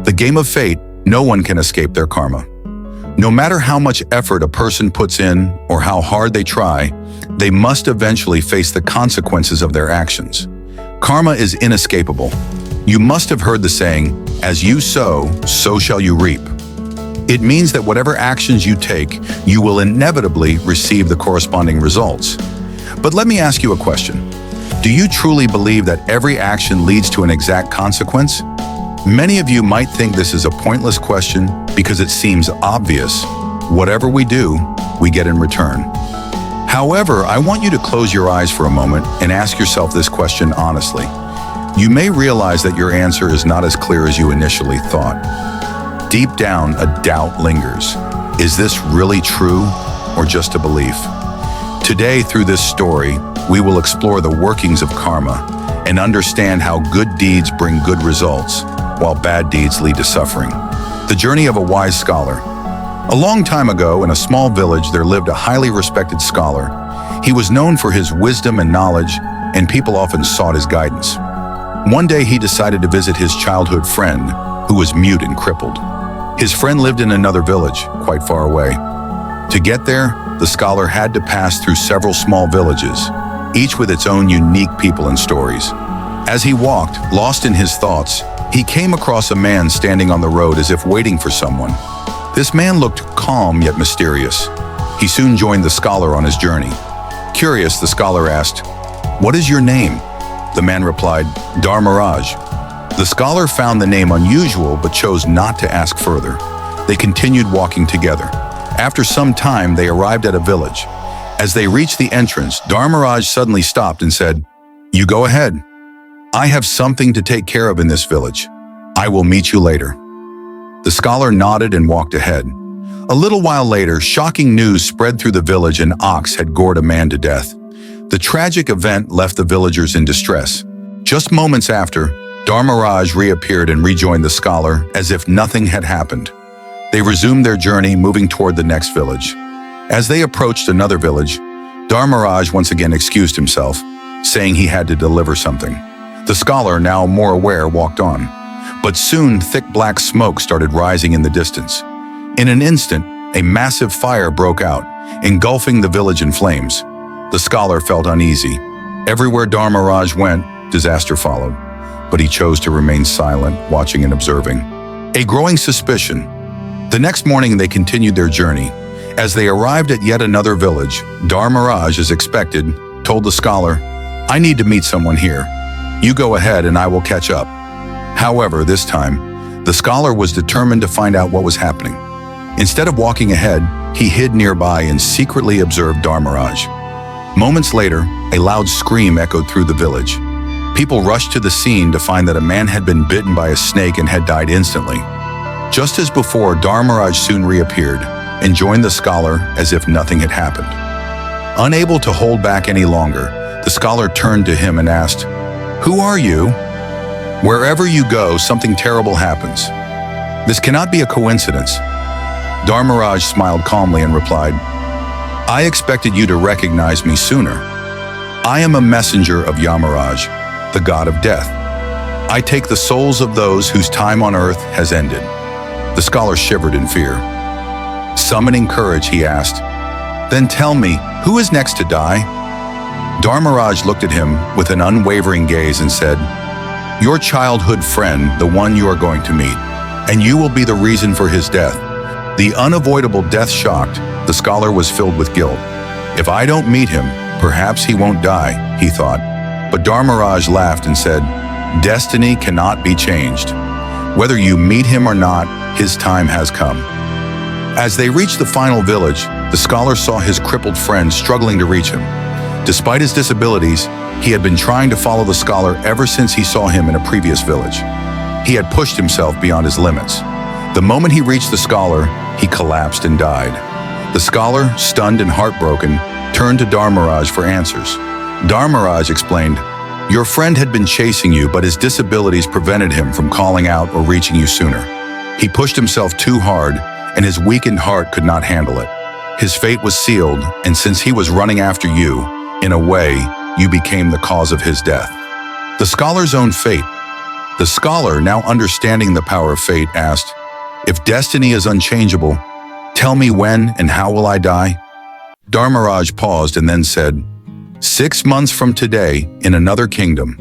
The game of fate, no one can escape their karma. No matter how much effort a person puts in or how hard they try, they must eventually face the consequences of their actions. Karma is inescapable. You must have heard the saying, "As you sow, so shall you reap." It means that whatever actions you take, you will inevitably receive the corresponding results. But let me ask you a question. Do you truly believe that every action leads to an exact consequence? Many of you might think this is a pointless question because it seems obvious. Whatever we do, we get in return. However, I want you to close your eyes for a moment and ask yourself this question honestly. You may realize that your answer is not as clear as you initially thought. Deep down, a doubt lingers. Is this really true or just a belief? Today, through this story, we will explore the workings of karma and understand how good deeds bring good results, while bad deeds lead to suffering. The journey of a wise scholar. A long time ago, in a small village, there lived a highly respected scholar. He was known for his wisdom and knowledge, and people often sought his guidance. One day, he decided to visit his childhood friend, who was mute and crippled. His friend lived in another village, quite far away. To get there, the scholar had to pass through several small villages, each with its own unique people and stories. As he walked, lost in his thoughts, he came across a man standing on the road as if waiting for someone. This man looked calm yet mysterious. He soon joined the scholar on his journey. Curious, the scholar asked, "What is your name?" The man replied, "Dharmaraj." The scholar found the name unusual but chose not to ask further. They continued walking together. After some time, they arrived at a village. As they reached the entrance, Dharmaraj suddenly stopped and said, "You go ahead. I have something to take care of in this village. I will meet you later." The scholar nodded and walked ahead. A little while later, shocking news spread through the village: an ox had gored a man to death. The tragic event left the villagers in distress. Just moments after, Dharmaraj reappeared and rejoined the scholar as if nothing had happened. They resumed their journey, moving toward the next village. As they approached another village, Dharmaraj once again excused himself, saying he had to deliver something. The scholar, now more aware, walked on. But soon, thick black smoke started rising in the distance. In an instant, a massive fire broke out, engulfing the village in flames. The scholar felt uneasy. Everywhere Dharmaraj went, disaster followed. But he chose to remain silent, watching and observing. A growing suspicion. The next morning, they continued their journey. As they arrived at yet another village, Dharmaraj, as expected, told the scholar, "I need to meet someone here. You go ahead and I will catch up." However, this time, the scholar was determined to find out what was happening. Instead of walking ahead, he hid nearby and secretly observed Dharmaraj. Moments later, a loud scream echoed through the village. People rushed to the scene to find that a man had been bitten by a snake and had died instantly. Just as before, Dharmaraj soon reappeared and joined the scholar as if nothing had happened. Unable to hold back any longer, the scholar turned to him and asked, "Who are you?" "Wherever you go, something terrible happens. This cannot be a coincidence." Dharmaraj smiled calmly and replied, "I expected you to recognize me sooner. I am a messenger of Yamaraj, the god of death. I take the souls of those whose time on earth has ended." The scholar shivered in fear. Summoning courage, he asked, "Then tell me, who is next to die?" Dharmaraj looked at him with an unwavering gaze and said, "Your childhood friend, the one you are going to meet, and you will be the reason for his death." The unavoidable death shocked. The scholar was filled with guilt. If I don't meet him, perhaps he won't die, he thought. But Dharmaraj laughed and said, "Destiny cannot be changed. Whether you meet him or not, his time has come." As they reached the final village, the scholar saw his crippled friend struggling to reach him. Despite his disabilities, he had been trying to follow the scholar ever since he saw him in a previous village. He had pushed himself beyond his limits. The moment he reached the scholar, he collapsed and died. The scholar, stunned and heartbroken, turned to Dharmaraj for answers. Dharmaraj explained, "Your friend had been chasing you, but his disabilities prevented him from calling out or reaching you sooner. He pushed himself too hard, and his weakened heart could not handle it. His fate was sealed, and since he was running after you, in a way, you became the cause of his death." The scholar's own fate. The scholar, now understanding the power of fate, asked, "If destiny is unchangeable, tell me when and how will I die?" Dharmaraj paused and then said, "6 months from today, in another kingdom,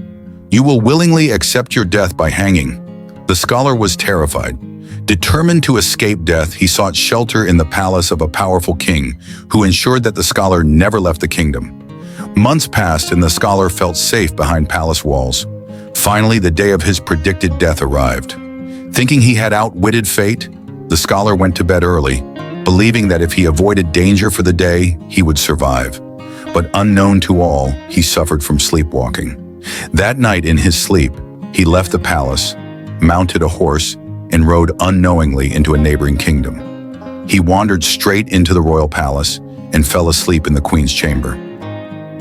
you will willingly accept your death by hanging." The scholar was terrified. Determined to escape death, he sought shelter in the palace of a powerful king, who ensured that the scholar never left the kingdom. Months passed and the scholar felt safe behind palace walls. Finally, the day of his predicted death arrived. Thinking he had outwitted fate, the scholar went to bed early, believing that if he avoided danger for the day, he would survive. But unknown to all, he suffered from sleepwalking. That night in his sleep, he left the palace, mounted a horse, and rode unknowingly into a neighboring kingdom. He wandered straight into the royal palace and fell asleep in the queen's chamber.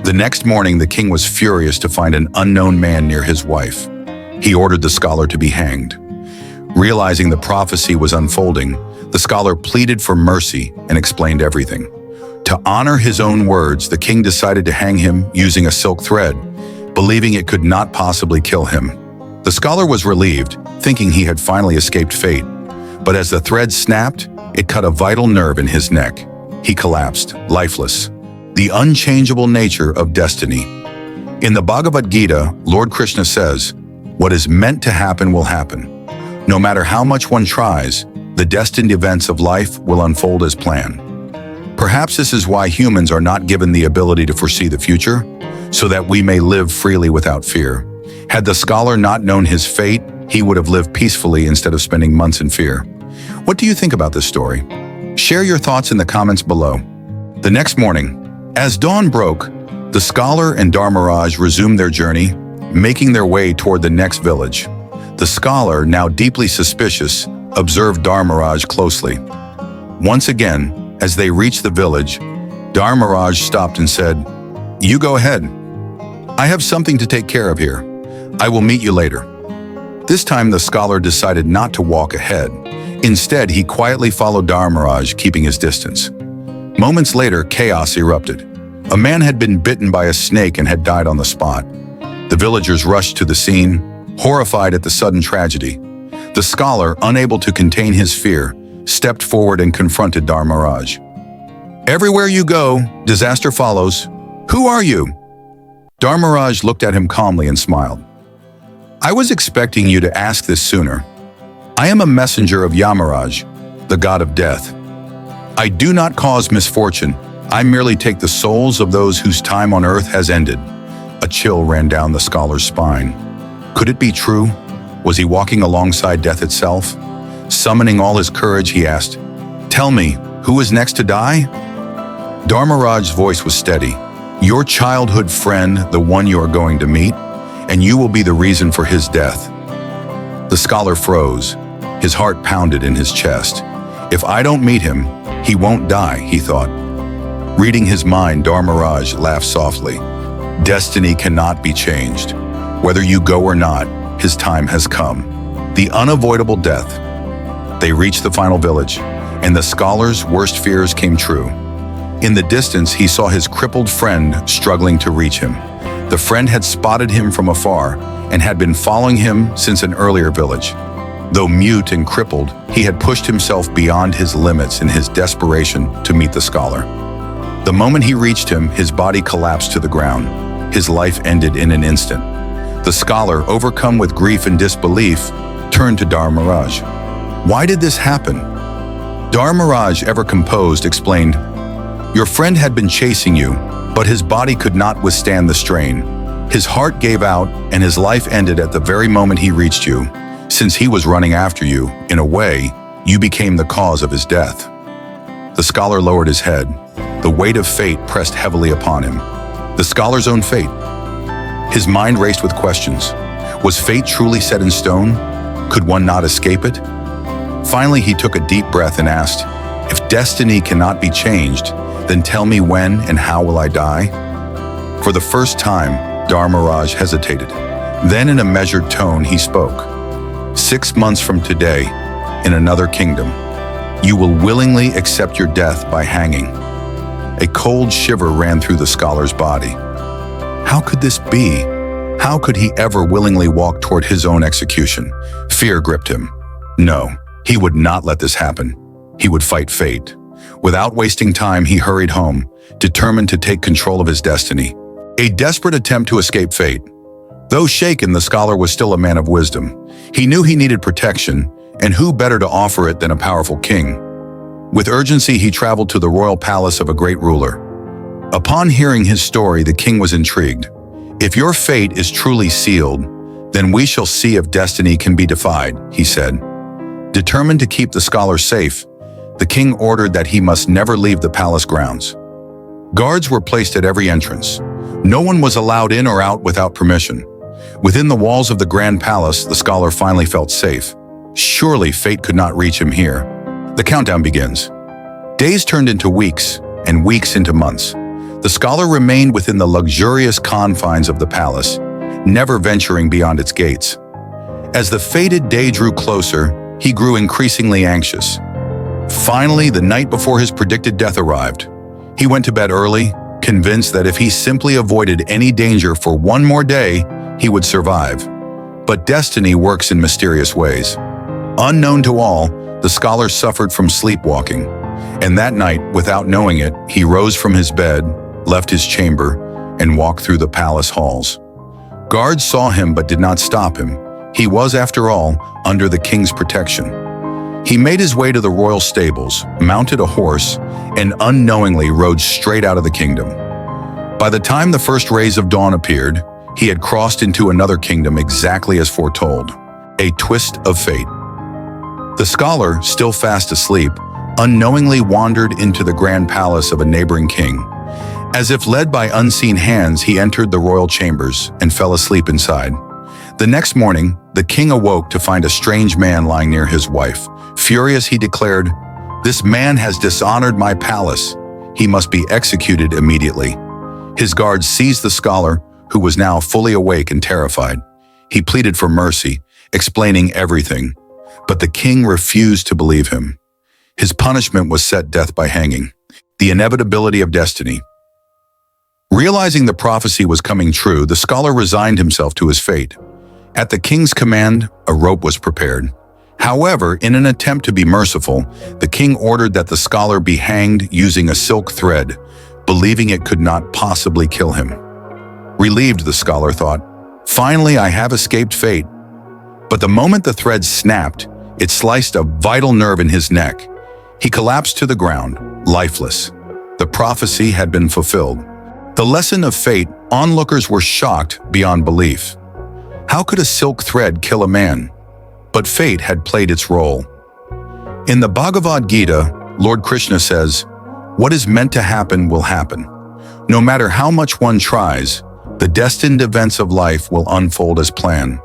The next morning, the king was furious to find an unknown man near his wife. He ordered the scholar to be hanged. Realizing the prophecy was unfolding, the scholar pleaded for mercy and explained everything. To honor his own words, the king decided to hang him using a silk thread, believing it could not possibly kill him. The scholar was relieved, thinking he had finally escaped fate. But as the thread snapped, it cut a vital nerve in his neck. He collapsed, lifeless. The unchangeable nature of destiny. In the Bhagavad Gita, Lord Krishna says, "What is meant to happen will happen. No matter how much one tries, the destined events of life will unfold as planned." Perhaps this is why humans are not given the ability to foresee the future, so that we may live freely without fear. Had the scholar not known his fate, he would have lived peacefully instead of spending months in fear. What do you think about this story? Share your thoughts in the comments below. The next morning, as dawn broke, the scholar and Dharmaraj resumed their journey, making their way toward the next village. The scholar, now deeply suspicious, observed Dharmaraj closely. Once again, as they reached the village, Dharmaraj stopped and said, "You go ahead. I have something to take care of here. I will meet you later." This time the scholar decided not to walk ahead. Instead, he quietly followed Dharmaraj, keeping his distance. Moments later, chaos erupted. A man had been bitten by a snake and had died on the spot. The villagers rushed to the scene, horrified at the sudden tragedy. The scholar, unable to contain his fear, stepped forward and confronted Dharmaraj. "Everywhere you go, disaster follows. Who are you?" Dharmaraj looked at him calmly and smiled. "I was expecting you to ask this sooner. I am a messenger of Yamaraj, the god of death. I do not cause misfortune. I merely take the souls of those whose time on earth has ended." A chill ran down the scholar's spine. Could it be true? Was he walking alongside death itself? Summoning all his courage, he asked, "Tell me, who is next to die?" Dharmaraj's voice was steady. "Your childhood friend, the one you are going to meet, and you will be the reason for his death." The scholar froze. His heart pounded in his chest. "If I don't meet him, he won't die," he thought. Reading his mind, Dharmaraj laughed softly. "Destiny cannot be changed. Whether you go or not, his time has come. The unavoidable death." They reached the final village, and the scholar's worst fears came true. In the distance, he saw his crippled friend struggling to reach him. The friend had spotted him from afar and had been following him since an earlier village. Though mute and crippled, he had pushed himself beyond his limits in his desperation to meet the scholar. The moment he reached him, his body collapsed to the ground. His life ended in an instant. The scholar, overcome with grief and disbelief, turned to Dharmaraj. "Why did this happen?" Dharmaraj, ever composed, explained, "Your friend had been chasing you, but his body could not withstand the strain. His heart gave out, and his life ended at the very moment he reached you. Since he was running after you, in a way, you became the cause of his death." The scholar lowered his head. The weight of fate pressed heavily upon him. The scholar's own fate. His mind raced with questions. Was fate truly set in stone? Could one not escape it? Finally, he took a deep breath and asked, "If destiny cannot be changed, then tell me when and how will I die?" For the first time, Dharmaraj hesitated. Then in a measured tone, he spoke. 6 months from today, in another kingdom, you will willingly accept your death by hanging." A cold shiver ran through the scholar's body. How could this be? How could he ever willingly walk toward his own execution? Fear gripped him. No, he would not let this happen. He would fight fate. Without wasting time, he hurried home, determined to take control of his destiny. A desperate attempt to escape fate. Though shaken, the scholar was still a man of wisdom. He knew he needed protection, and who better to offer it than a powerful king? With urgency, he traveled to the royal palace of a great ruler. Upon hearing his story, the king was intrigued. "If your fate is truly sealed, then we shall see if destiny can be defied," he said. Determined to keep the scholar safe, the king ordered that he must never leave the palace grounds. Guards were placed at every entrance. No one was allowed in or out without permission. Within the walls of the grand palace, the scholar finally felt safe. Surely fate could not reach him here. The countdown begins. Days turned into weeks, and weeks into months. The scholar remained within the luxurious confines of the palace, never venturing beyond its gates. As the fated day drew closer, he grew increasingly anxious. Finally, the night before his predicted death arrived. He went to bed early, convinced that if he simply avoided any danger for one more day, he would survive. But destiny works in mysterious ways. Unknown to all, the scholar suffered from sleepwalking, and that night, without knowing it, he rose from his bed, left his chamber, and walked through the palace halls. Guards saw him but did not stop him. He was, after all, under the king's protection. He made his way to the royal stables, mounted a horse, and unknowingly rode straight out of the kingdom. By the time the first rays of dawn appeared, he had crossed into another kingdom exactly as foretold. A twist of fate. The scholar, still fast asleep, unknowingly wandered into the grand palace of a neighboring king. As if led by unseen hands, he entered the royal chambers and fell asleep inside. The next morning, the king awoke to find a strange man lying near his wife. Furious, he declared, "This man has dishonored my palace. He must be executed immediately." His guards seized the scholar, who was now fully awake and terrified. He pleaded for mercy, explaining everything, but the king refused to believe him. His punishment was set death by hanging. The inevitability of destiny. Realizing the prophecy was coming true, the scholar resigned himself to his fate. At the king's command, a rope was prepared. However, in an attempt to be merciful, the king ordered that the scholar be hanged using a silk thread, believing it could not possibly kill him. Relieved, the scholar thought, "Finally, I have escaped fate." But the moment the thread snapped, it sliced a vital nerve in his neck. He collapsed to the ground, lifeless. The prophecy had been fulfilled. The lesson of fate, onlookers were shocked beyond belief. How could a silk thread kill a man? But fate had played its role. In the Bhagavad Gita, Lord Krishna says, "What is meant to happen will happen. No matter how much one tries, the destined events of life will unfold as planned."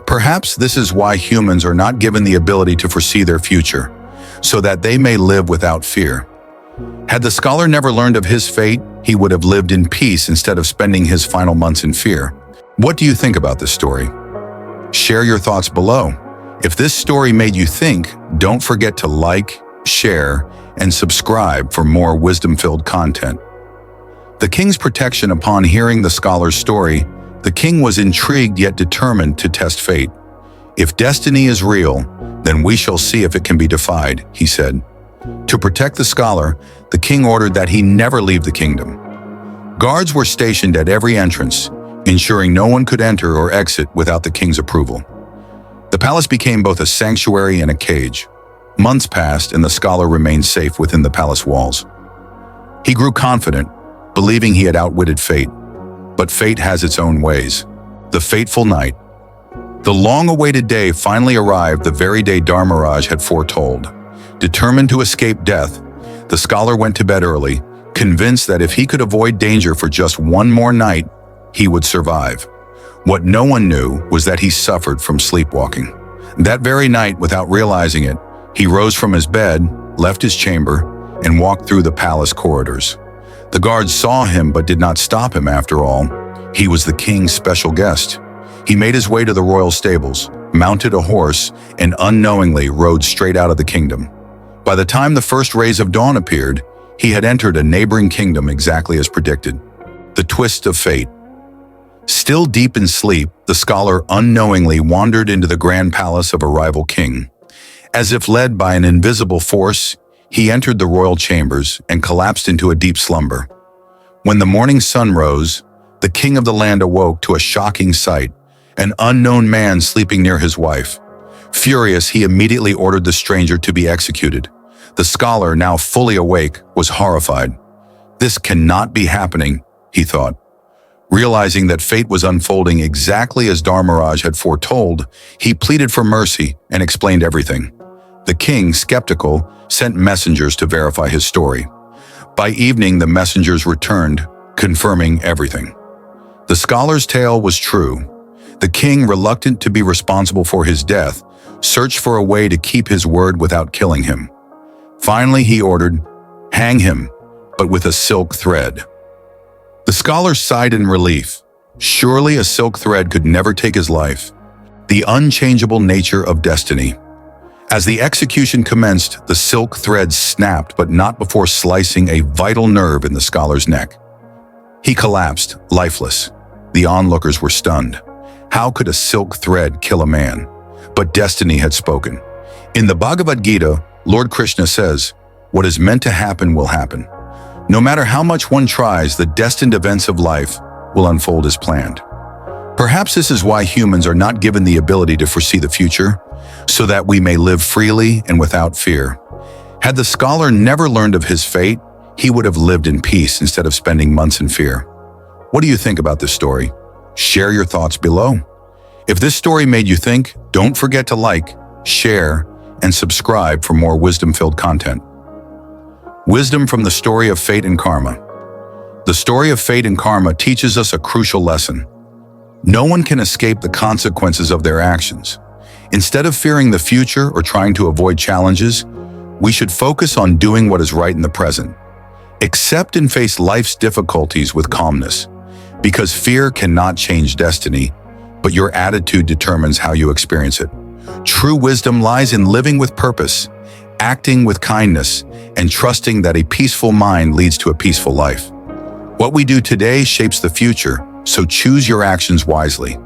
Perhaps this is why humans are not given the ability to foresee their future, so that they may live without fear. Had the scholar never learned of his fate, he would have lived in peace instead of spending his final months in fear. What do you think about this story? Share your thoughts below. If this story made you think, don't forget to like, share, and subscribe for more wisdom-filled content. The king's protection. Upon hearing the scholar's story, the king was intrigued yet determined to test fate. "If destiny is real, then we shall see if it can be defied," he said. To protect the scholar, the king ordered that he never leave the kingdom. Guards were stationed at every entrance, ensuring no one could enter or exit without the king's approval. The palace became both a sanctuary and a cage. Months passed, and the scholar remained safe within the palace walls. He grew confident, believing he had outwitted fate. But fate has its own ways. The fateful night. The long-awaited day finally arrived the very day Dharmaraj had foretold. Determined to escape death, the scholar went to bed early, convinced that if he could avoid danger for just one more night, he would survive. What no one knew was that he suffered from sleepwalking. That very night, without realizing it, he rose from his bed, left his chamber, and walked through the palace corridors. The guards saw him but did not stop him after all. He was the king's special guest. He made his way to the royal stables, mounted a horse, and unknowingly rode straight out of the kingdom. By the time the first rays of dawn appeared, he had entered a neighboring kingdom exactly as predicted. The twist of fate. Still deep in sleep, the scholar unknowingly wandered into the grand palace of a rival king. As if led by an invisible force, he entered the royal chambers and collapsed into a deep slumber. When the morning sun rose, the king of the land awoke to a shocking sight, an unknown man sleeping near his wife. Furious, he immediately ordered the stranger to be executed. The scholar, now fully awake, was horrified. This cannot be happening, he thought. Realizing that fate was unfolding exactly as Dharmaraj had foretold, he pleaded for mercy and explained everything. The king, skeptical, sent messengers to verify his story. By evening, the messengers returned, confirming everything. The scholar's tale was true. The king, reluctant to be responsible for his death, searched for a way to keep his word without killing him. Finally, he ordered, "Hang him, but with a silk thread." The scholar sighed in relief. Surely a silk thread could never take his life. The unchangeable nature of destiny. As the execution commenced, the silk thread snapped, but not before slicing a vital nerve in the scholar's neck. He collapsed, lifeless. The onlookers were stunned. How could a silk thread kill a man? But destiny had spoken. In the Bhagavad Gita, Lord Krishna says, "What is meant to happen will happen." No matter how much one tries, the destined events of life will unfold as planned. Perhaps this is why humans are not given the ability to foresee the future, so that we may live freely and without fear. Had the scholar never learned of his fate, he would have lived in peace instead of spending months in fear. What do you think about this story? Share your thoughts below. If this story made you think, don't forget to like, share, and subscribe for more wisdom-filled content. Wisdom from the story of fate and karma. The story of fate and karma teaches us a crucial lesson. No one can escape the consequences of their actions. Instead of fearing the future or trying to avoid challenges, we should focus on doing what is right in the present. Accept and face life's difficulties with calmness, because fear cannot change destiny, but your attitude determines how you experience it. True wisdom lies in living with purpose, acting with kindness, and trusting that a peaceful mind leads to a peaceful life. What we do today shapes the future, so choose your actions wisely.